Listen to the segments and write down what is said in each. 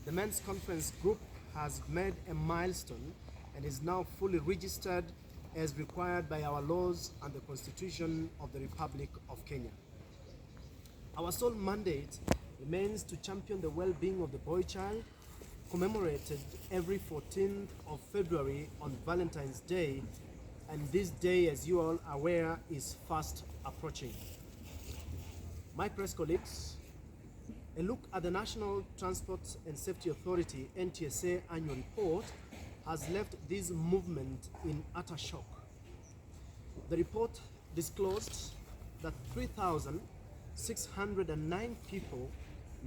The men's conference group has made a milestone and is now fully registered as required by our laws and the Constitution of the Republic of Kenya. Our sole mandate remains to champion the well-being of the boy child, commemorated every 14th of February on Valentine's Day, and this day, as you all are aware, is fast approaching. My press colleagues, a look at the National Transport and Safety Authority (NTSA) annual report has left this movement in utter shock. The report disclosed that 3,609 people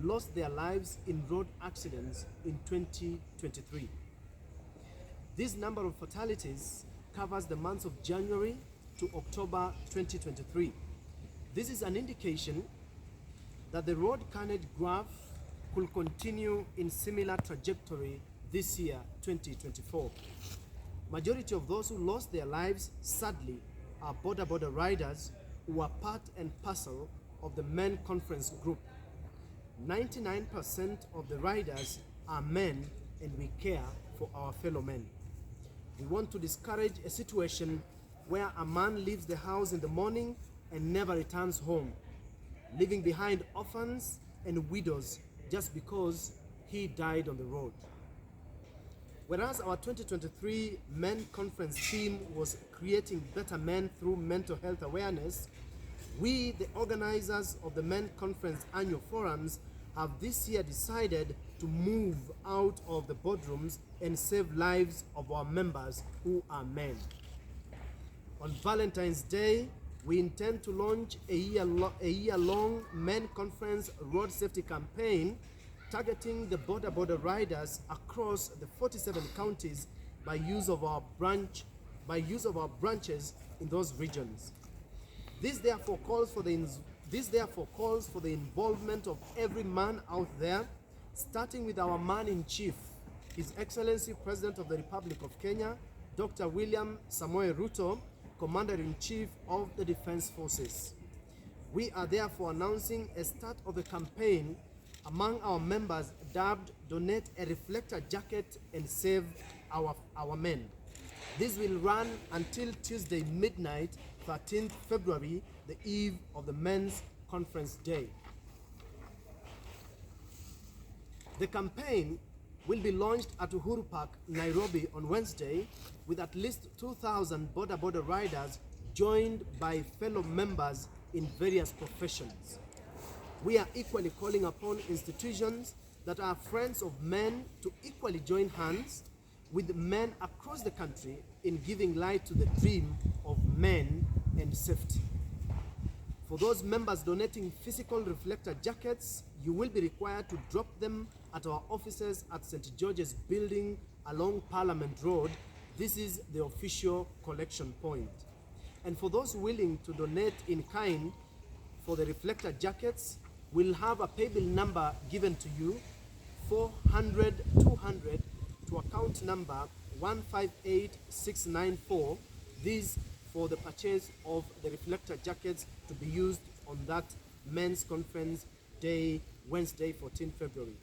lost their lives in road accidents in 2023. This number of fatalities covers the months of January to October 2023. This is an indication that the road carnage graph could continue in similar trajectory this year, 2024. Majority of those who lost their lives, sadly, are bodaboda riders who are part and parcel of the men conference group. 99% of the riders are men, and we care for our fellow men. We want to discourage a situation where a man leaves the house in the morning and never returns home, leaving behind orphans and widows just because he died on the road. Whereas our 2023 Men Conference theme was creating better men through mental health awareness, we, the organizers of the Men Conference annual forums, have this year decided to move out of the boardrooms and save lives of our members who are men. On Valentine's Day, we intend to launch a year-long Men Conference road safety campaign targeting the bodaboda riders across the 47 counties by use of our branches in those regions. This therefore calls for the involvement of every man out there, starting with our man-in-chief, His Excellency President of the Republic of Kenya, Dr. William Samoei Ruto, Commander-in-Chief of the Defense Forces. We are therefore announcing a start of a campaign among our members dubbed Donate a Reflector Jacket and Save Our Men. This will run until Tuesday midnight, 13th February, the eve of the Men's Conference Day. The campaign will be launched at Uhuru Park, Nairobi on Wednesday, with at least 2,000 bodaboda riders joined by fellow members in various professions. We are equally calling upon institutions that are friends of men to equally join hands with men across the country in giving light to the dream of men and safety. For those members donating physical reflector jackets, you will be required to drop them at our offices at St. George's Building along Parliament Road. This is the official collection point. And for those willing to donate in kind for the reflector jackets, we'll have a paybill number given to you, 400-200, to account number 158694. These for the purchase of the reflector jackets to be used on that Men's Conference Day, Wednesday, 14 February.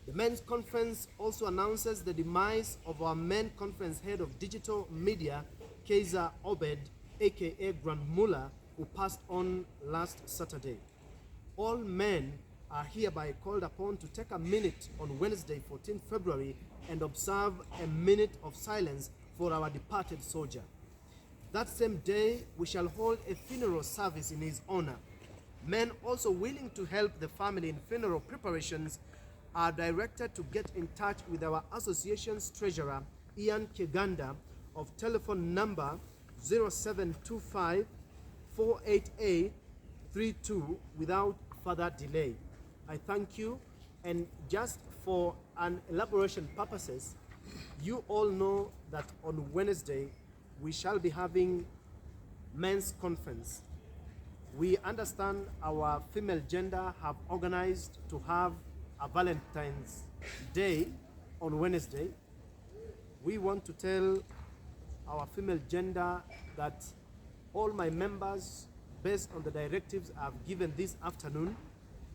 The Men's Conference also announces the demise of our Men Conference head of digital media, Kaiser Obed, aka Grand Mullah, who passed on last Saturday. All men are hereby called upon to take a minute on Wednesday, 14 February, and observe a minute of silence for our departed soldier. That same day, we shall hold a funeral service in his honor. Men also willing to help the family in funeral preparations are directed to get in touch with our association's treasurer, Ian Kiganda, of telephone number 0725 488 32 without further delay. I thank you, and just for an elaboration purposes, you all know that on Wednesday we shall be having men's conference. We understand our female gender have organized to have a Valentine's Day on Wednesday. We want to tell our female gender that all my members, based on the directives I've given this afternoon,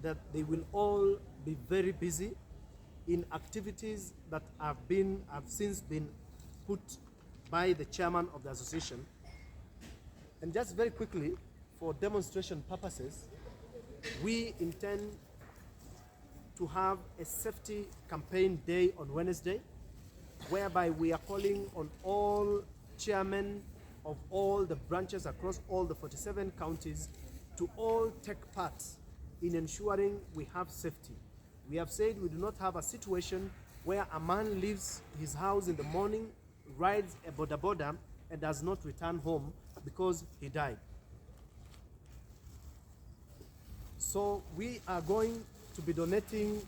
that they will all be very busy in activities that have since been put by the chairman of the association. And just very quickly, for demonstration purposes, we intend to have a safety campaign day on Wednesday, whereby we are calling on all chairmen of all the branches across all the 47 counties to all take part in ensuring we have safety. We have said we do not have a situation where a man leaves his house in the morning, rides a bodaboda, and does not return home because he died. So we are going to be donating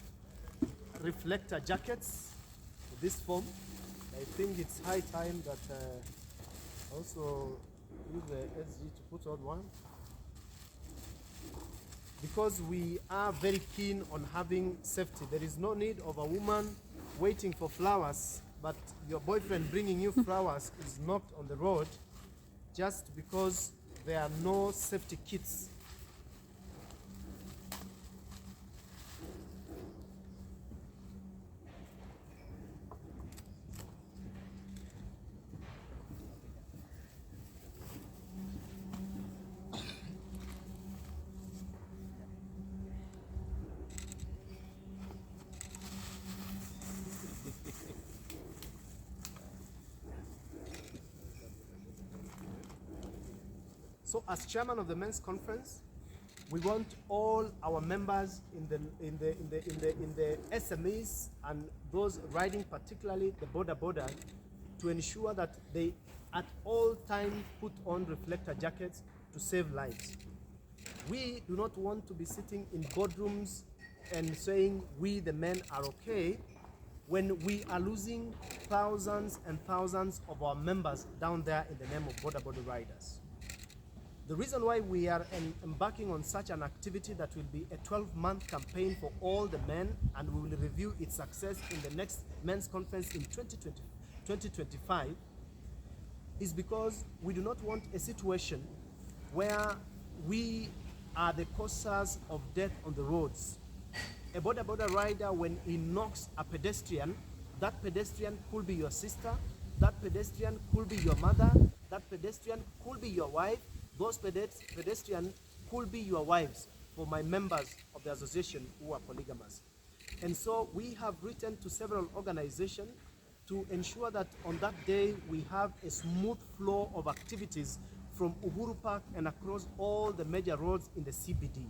reflector jackets in this form. I think it's high time that also use the SG to put on one, because we are very keen on having safety. There is no need of a woman waiting for flowers, but your boyfriend bringing you flowers is knocked on the road just because there are no safety kits. So as chairman of the men's conference, we want all our members in the SMEs and those riding particularly the bodaboda to ensure that they at all times put on reflector jackets to save lives. We do not want to be sitting in boardrooms and saying we the men are okay when we are losing thousands and thousands of our members down there in the name of bodaboda riders. The reason why we are embarking on such an activity that will be a 12-month campaign for all the men, and we will review its success in the next men's conference in 2025, is because we do not want a situation where we are the causers of death on the roads. A bodaboda rider, when he knocks a pedestrian, that pedestrian could be your sister, that pedestrian could be your mother, that pedestrian could be your wife, those pedestrians could be your wives, for my members of the association who are polygamous. And so we have written to several organizations to ensure that on that day we have a smooth flow of activities from Uhuru Park and across all the major roads in the CBD.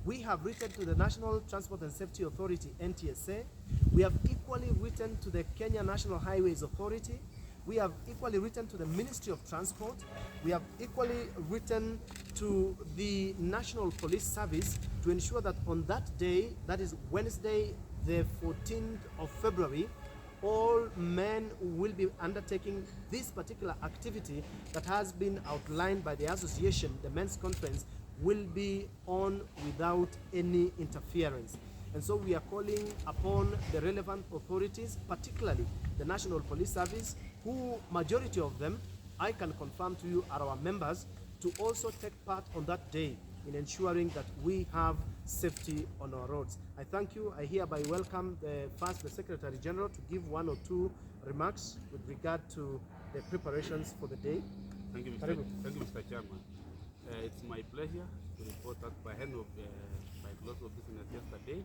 We have written to the National Transport and Safety Authority, NTSA. We have equally written to the Kenya National Highways Authority. We have equally written to the Ministry of Transport. We have equally written to the National Police Service to ensure that on that day, that is Wednesday, the 14th of February, all men will be undertaking this particular activity that has been outlined by the association, the men's conference, will be on without any interference. And so we are calling upon the relevant authorities, particularly the National Police Service, who majority of them, I can confirm to you, are our members, to also take part on that day in ensuring that we have safety on our roads. I thank you. I hereby welcome the Secretary General to give one or two remarks with regard to the preparations for the day. Thank you, Mr. Chairman. It's my pleasure to report that by close of business yesterday,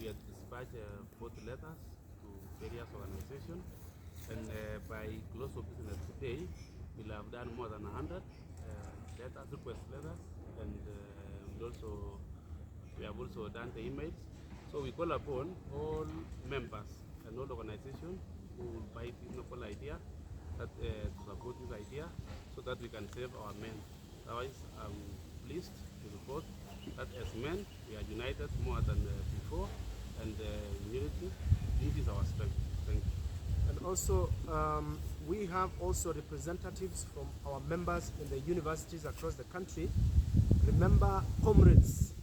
we had dispatched 40 letters to various organizations, and by close of business today, we'll have done more than 100 request letters, and we have also done the emails. So we call upon all members and all organizations who will buy this novel idea to support this idea so that we can save our men. Otherwise, I'm pleased to report that as men, we are united more than before, and unity is our strength. Thank you. And also, we have also representatives from our members in the universities across the country. Remember, comrades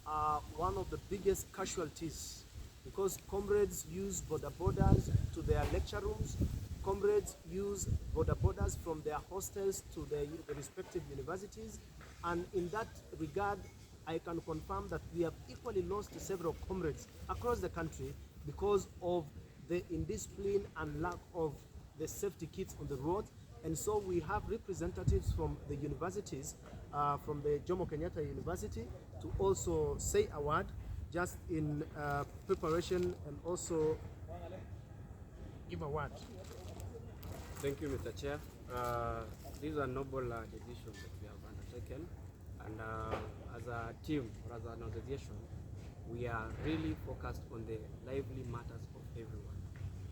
are one of the biggest casualties because comrades use bodabodas to their lecture rooms. Comrades use bodabodas from their hostels to the respective universities. And in that regard, I can confirm that we have equally lost several comrades across the country because of the indiscipline and lack of the safety kits on the road. And so we have representatives from the universities, from the Jomo Kenyatta University, to also say a word just in preparation and also give a word. Thank you, Mr. Chair. These are noble decisions that we have undertaken, and as a team or as an organization, we are really focused on the lively matters of everyone.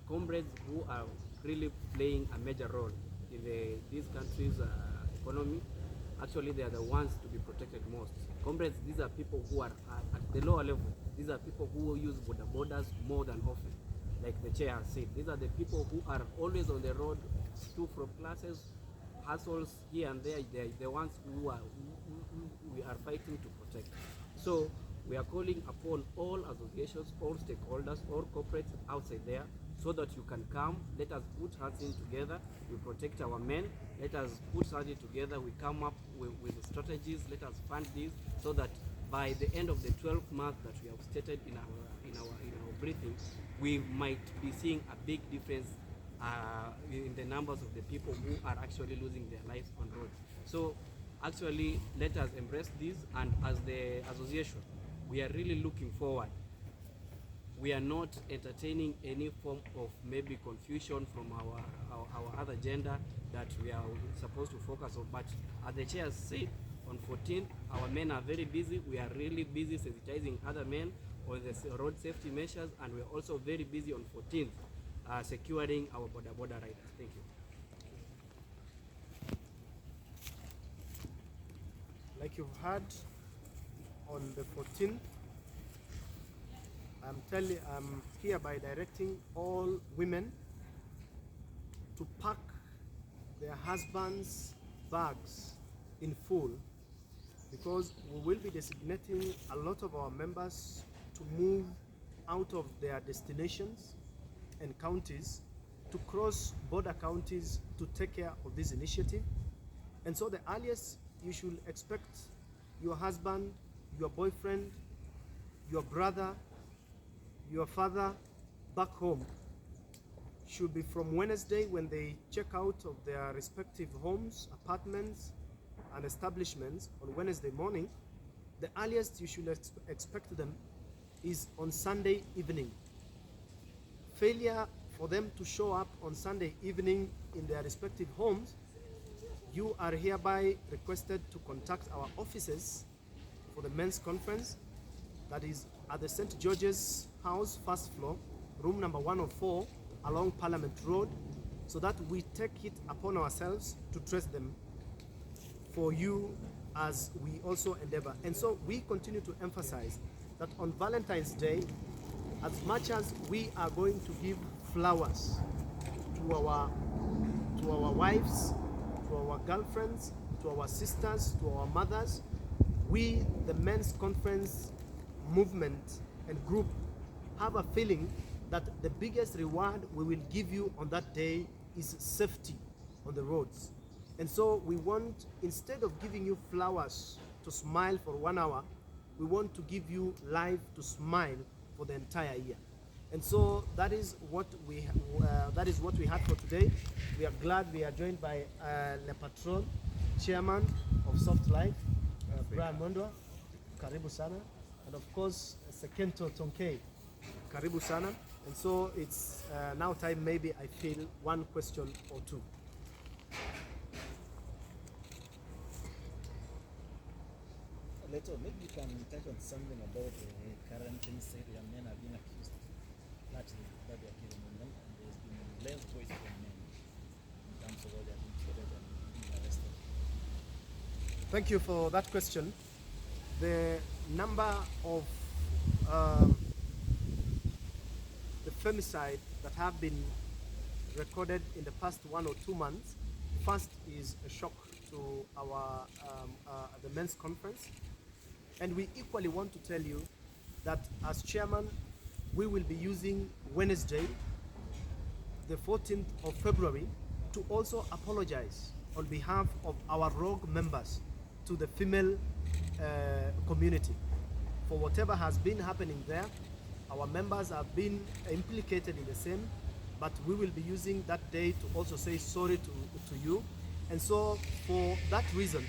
Comrades who are really playing a major role in these countries' economy, actually they are the ones to be protected most. Comrades, these are people who are at the lower level. These are people who use bodabodas more than often. Like the chair has said, these are the people who are always on the road, to from classes, hustles here and there. They're the ones who we are fighting to protect. So we are calling upon all associations, all stakeholders, all corporates outside there, so that you can come. Let us put hands in together. We protect our men. Let us put hands in together. We come up with strategies. Let us fund this so that by the end of the 12th month that we have stated in our briefing, we might be seeing a big difference in the numbers of the people who are actually losing their lives on roads. So actually, let us embrace this, and as the association, we are really looking forward. We are not entertaining any form of maybe confusion from our other agenda that we are supposed to focus on. But as the chair said, on 14th, our men are very busy. We are really busy sensitizing other men on the road safety measures, and we're also very busy on 14th securing our bodaboda riders. Thank you. Like you've heard, on the 14th, I'm hereby directing all women to pack their husbands' bags in full, because we will be designating a lot of our members to move out of their destinations and counties to cross border counties to take care of this initiative. And so the earliest you should expect your husband, your boyfriend, your brother, your father back home should be from Wednesday, when they check out of their respective homes, apartments, and establishments on Wednesday morning. The earliest you should expect them is on Sunday evening. Failure for them to show up on Sunday evening in their respective homes, you are hereby requested to contact our offices for the men's conference. That is at the St. George's House, first floor, room number 104, along Parliament Road, so that we take it upon ourselves to trace them for you as we also endeavor. And so we continue to emphasize that on Valentine's Day, as much as we are going to give flowers to our wives, to our girlfriends, to our sisters, to our mothers, we, the men's conference movement and group, have a feeling that the biggest reward we will give you on that day is safety on the roads. And so we want, instead of giving you flowers to smile for 1 hour, we want to give you life to smile for the entire year. And so that is what we had for today. We are glad we are joined by Le Patron, Chairman of Soft Life, Brian Mondwa, Karibu Sana, and of course Sekento Tonkei, Karibu Sana. And so it's now time, maybe I feel one question or two. Letoo, maybe you can touch on something about the current incident where men are being accused that they are killing women, and there's been less voice from men in terms of what they are being treated and being arrested. Thank you for that question. The number of the femicide that have been recorded in the past 1 or 2 months, first is a shock to our the men's conference. And we equally want to tell you that as chairman, we will be using Wednesday, the 14th of February, to also apologize on behalf of our rogue members to the female community for whatever has been happening there. our members have been implicated in the same, but we will be using that day to also say sorry to you. And so for that reason,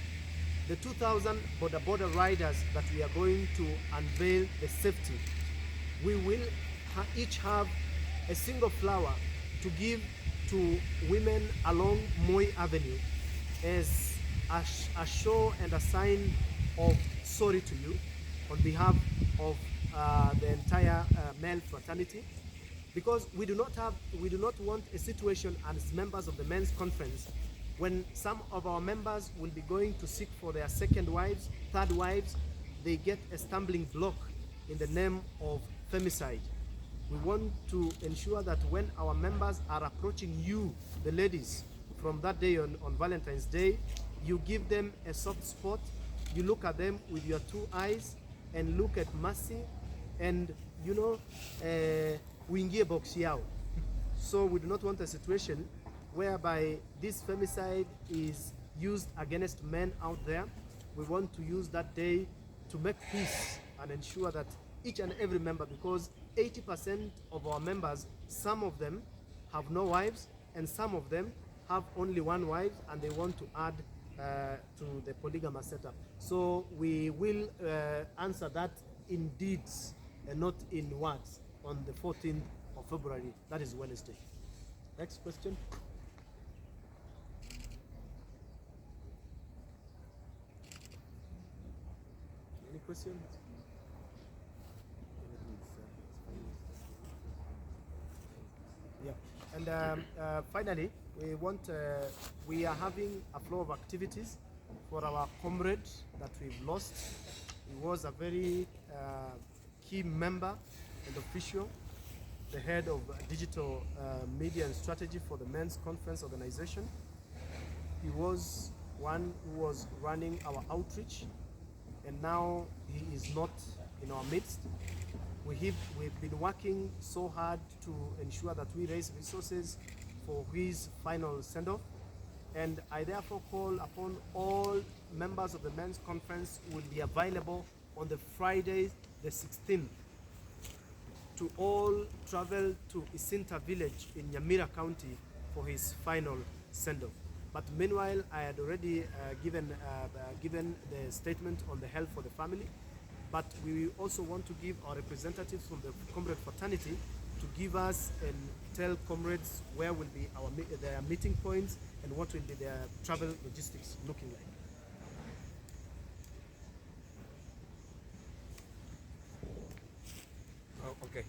the 2,000 bodaboda riders that we are going to unveil the safety, we will each have a single flower to give to women along Moi Avenue as a show and a sign of sorry to you on behalf of the entire male fraternity, because we do not want a situation as members of the men's conference when some of our members will be going to seek for their second wives, third wives, they get a stumbling block in the name of femicide. We want to ensure that when our members are approaching you, the ladies, from that day on Valentine's Day, you give them a soft spot, you look at them with your two eyes and look at mercy, and uingie box yao. So we do not want a situation whereby this femicide is used against men out there. We want to use that day to make peace and ensure that each and every member, because 80% of our members, some of them have no wives and some of them have only one wife, and they want to add to the polygamous setup. So we will answer that in deeds and not in words on the 14th of February. That is Wednesday. Next question. Any questions? Yeah. And finally, we are having a flow of activities for our comrade that we've lost. He was a very key member and official, the head of digital media and strategy for the Men's Conference organization. He was one who was running our outreach, and now he is not in our midst. We've been working so hard to ensure that we raise resources for his final send-off, and I therefore call upon all members of the Men's Conference who will be available on the Friday, the 16th, to all travel to Isinta village in Nyamira County for his final send-off. But meanwhile, I had already given the statement on the health for the family, but we also want to give our representatives from the comrade fraternity to give us and tell comrades where will be their meeting points and what will be their travel logistics looking like. Okay.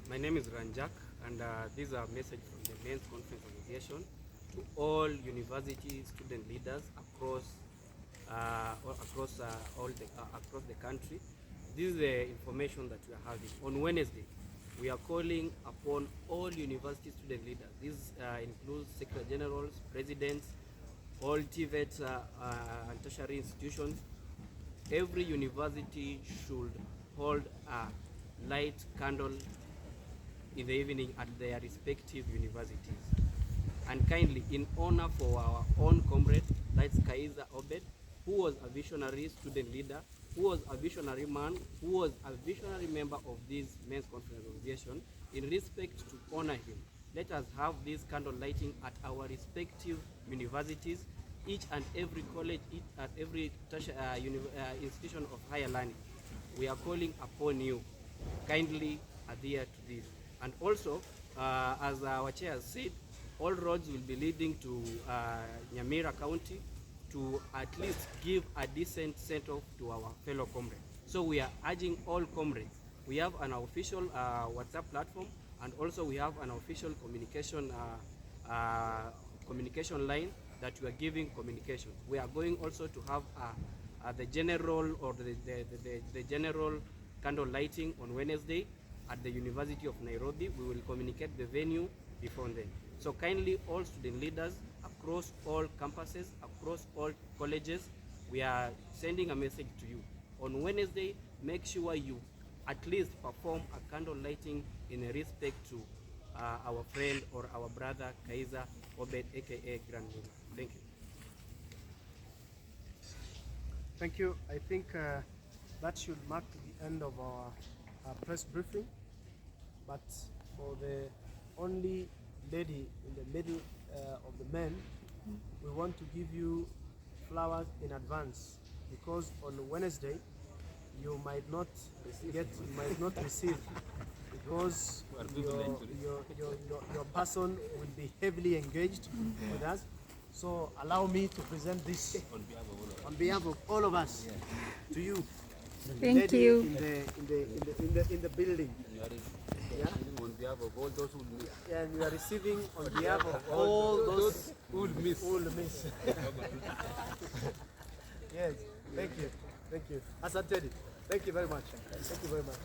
My name is Ranjak, and this is a message from the Men's Conference Association to all university student leaders across the country. This is the information that we are having. On Wednesday, we are calling upon all university student leaders. This includes Secretary Generals, Presidents, all TVET and tertiary institutions. Every university should hold a light candle in the evening at their respective universities. And kindly, in honor for our own comrade, Lights Kaiza Obed, who was a visionary student leader, who was a visionary man, who was a visionary member of this Men's Conference Association, in respect to honor him, let us have this candle lighting at our respective universities, each and every college, each and every institution of higher learning. We are calling upon you, kindly adhere to this. And also, as our chair said, all roads will be leading to Nyamira County to at least give a decent send-off to our fellow comrades. So we are urging all comrades. We have an official WhatsApp platform, and also we have an official communication line that we are giving communication. We are going also to have the general or the general candle lighting on Wednesday at the University of Nairobi. We will communicate the venue before then. So kindly, all student leaders across all campuses, across all colleges, we are sending a message to you. On Wednesday, make sure you at least perform a candle lighting in respect to our friend or our brother Kaiza Obed, aka Grand Mula. Thank you. Thank you. I think that should mark the end of our press briefing, but for the only lady in the middle of the men, we want to give you flowers in advance, because on Wednesday you might not receive, because your person will be heavily engaged with us. So allow me to present this on behalf of all of us to you. Thank you. In the building. Yeah? On behalf of all those who will miss. And we are receiving on behalf of all those who will miss. who will miss. Yes, thank you. Thank you. Asante. Thank you very much. Thank you very much.